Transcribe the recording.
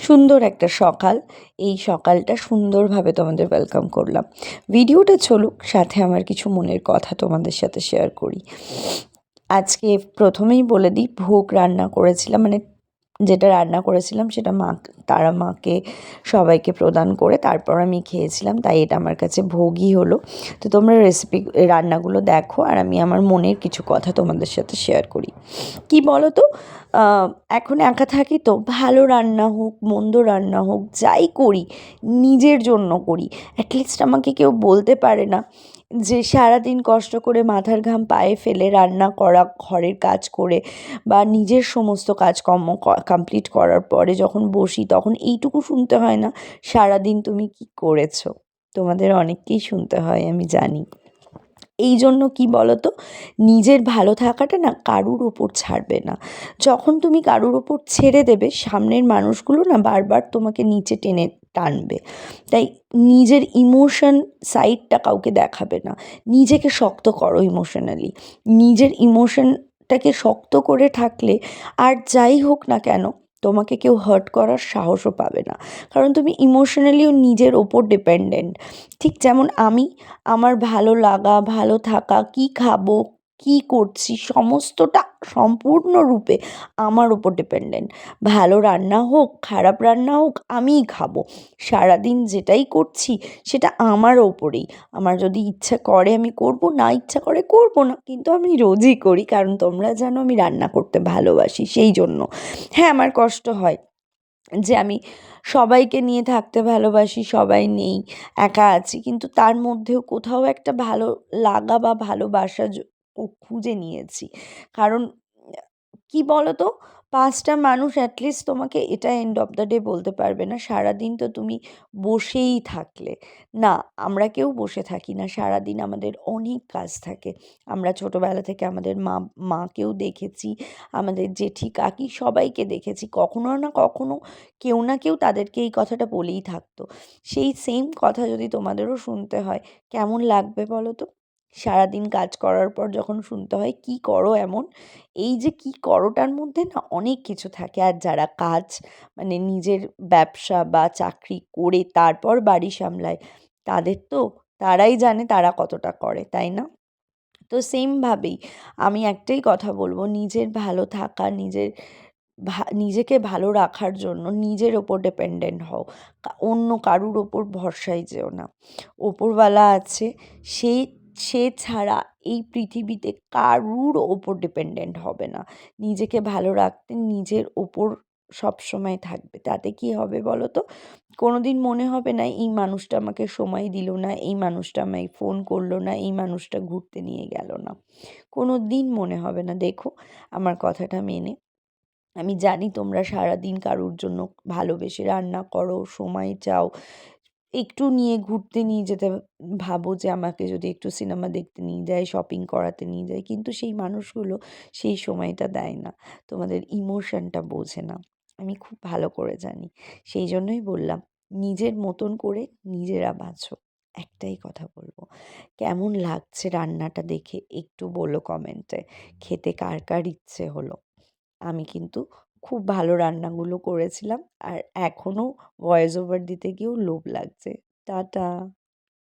সুন্দর একটা সকাল। এই সকালটা সুন্দরভাবে তোমাদের ওয়েলকাম করলাম। ভিডিওটা চলুক, সাথে আমার কিছু মনের কথা তোমাদের সাথে শেয়ার করি। আজকে প্রথমেই বলে দিই, ভোগ রান্না করেছিলাম, মানে যেটা রান্না করেছিলাম সেটা তারা মাকে সবাইকে প্রদান করে তারপর আমি খেয়েছিলাম, তাই এটা আমার কাছে ভোগই হলো। তো তোমরা রান্নাগুলো দেখো, আর আমি আমার মনের কিছু কথা তোমাদের সাথে শেয়ার করি। কি বলো তো, এখন একা থাকি তো, ভালো রান্না হোক মন্দ রান্না হোক যাই করি নিজের জন্য করি। অ্যাটলিস্ট আমাকে কেউ বলতে পারে না যে সারাদিন কষ্ট করে মাথার ঘাম পায়ে ফেলে রান্না করা, ঘরের কাজ করে বা নিজের সমস্ত কাজকর্ম কমপ্লিট করার পরে যখন বসি তখন এইটুকু শুনতে হয় না, সারাদিন তুমি কি করেছো। তোমাদের অনেককেই শুনতে হয়, আমি জানি। এই জন্য কি বলো তো, নিজের ভালো থাকাটা না কারুর ওপর ছাড়বে না। যখন তুমি কারুর ওপর ছেড়ে দেবে, সামনের মানুষগুলো না বারবার তোমাকে নিচে টেনে টানবে। তাই নিজের ইমোশন সাইডটা কাউকে দেখাবে না। নিজেকে শক্ত করো ইমোশনালি। নিজের ইমোশনটাকে শক্ত করে থাকলে আর যাই হোক না কেন, তোমাকে কেউ হার্ট করার সাহসও পাবে না। কারণ তুমি ইমোশনালিও নিজের ওপর ডিপেন্ডেন্ট। ঠিক যেমন আমার ভালো লাগা, ভালো থাকা, কী খাবো, কী করছি, সমস্তটা সম্পূর্ণরূপে আমার ওপর ডিপেন্ডেন্ট। ভালো রান্না হোক, খারাপ রান্না হোক, আমিই খাবো। সারাদিন যেটাই করছি সেটা আমার ওপরেই। আমার যদি ইচ্ছা করে আমি করব, না ইচ্ছা করে করব না, কিন্তু আমি রোজই করি, কারণ তোমরা জানো আমি রান্না করতে ভালোবাসি, সেই জন্য। হ্যাঁ, আমার কষ্ট হয় যে আমি সবাইকে নিয়ে থাকতে ভালোবাসি, সবাই নেই, একা আছি, কিন্তু তার মধ্যেও কোথাও একটা ভালো লাগা বা ভালোবাসা খুঁজে নিয়েছি। কারণ কি বলো তো, ৫টা মানুষ অ্যাটলিস্ট তোমাকে এটা এন্ড অফ দ্য ডে বলতে পারবে না সারাদিন তো তুমি বসেই থাকলে। না, আমরা কেউ বসে থাকি না, সারাদিন আমাদের অনেক কাজ থাকে। আমরা ছোটোবেলা থেকে আমাদের মাকেও দেখেছি, আমাদের জেঠি কাকি সবাইকে দেখেছি, কখনো না কখনো কেউ না কেউ তাদেরকে এই কথাটা বলেই থাকতো। সেই সেম কথা যদি তোমাদেরও শুনতে হয়, কেমন লাগবে বলো তো? সারাদিন কাজ করার পর যখন শুনতে হয় কী করো এমন, এই যে কী করোটার মধ্যে না অনেক কিছু থাকে। আর যারা কাজ, মানে নিজের ব্যবসা বা চাকরি করে তারপর বাড়ি সামলায়, তারাই জানে তারা কতটা করে, তাই না? তো সেমভাবেই আমি একটাই কথা বলবো, নিজের ভালো থাকা, নিজেকে ভালো রাখার জন্য নিজের ওপর ডিপেন্ডেন্ট হও। অন্য কারুর ওপর ভরসায় যেও না। ওপরওয়ালা আছে, সে সে ছাড়া এই পৃথিবীতে কারুর ওপর ডিপেন্ডেন্ট হবে না। নিজেকে ভালো রাখতে নিজের ওপর সবসময় থাকবে। তাতে কি হবে বলো তো? কোনো দিন মনে হবে না এই মানুষটা আমাকে সময় দিল না, এই মানুষটা আমায় ফোন করলো না, এই মানুষটা ঘুরতে নিয়ে গেল না। কোনো দিন মনে হবে না। দেখো, আমার কথাটা মেনে। আমি জানি তোমরা সারাদিন কারুর জন্য ভালোবেসে রান্না করো, সময় চাও, একটু নিয়ে ঘুরতে নিয়ে যেতে ভাবো যে আমাকে যদি একটু সিনেমা দেখতে নিয়ে যায়, শপিং করাতে নিয়ে যায়, কিন্তু সেই মানুষগুলো সেই সময়টা দেয় না, তোমাদের ইমোশনটা বোঝে না। আমি খুব ভালো করে জানি। সেই জন্যই বললাম, নিজের মতন করে নিজেরা বাঁচো। একটাই কথা বলবো, কেমন লাগছে রান্নাটা দেখে একটু বলো কমেন্টে। খেতে কার কার ইচ্ছে হলো। আমি কিন্তু খুব ভালো রান্নাগুলো করেছিলাম, আর এখনও ভয়েস ওভার দিতে গিয়েও লোভ লাগছে। টাটা।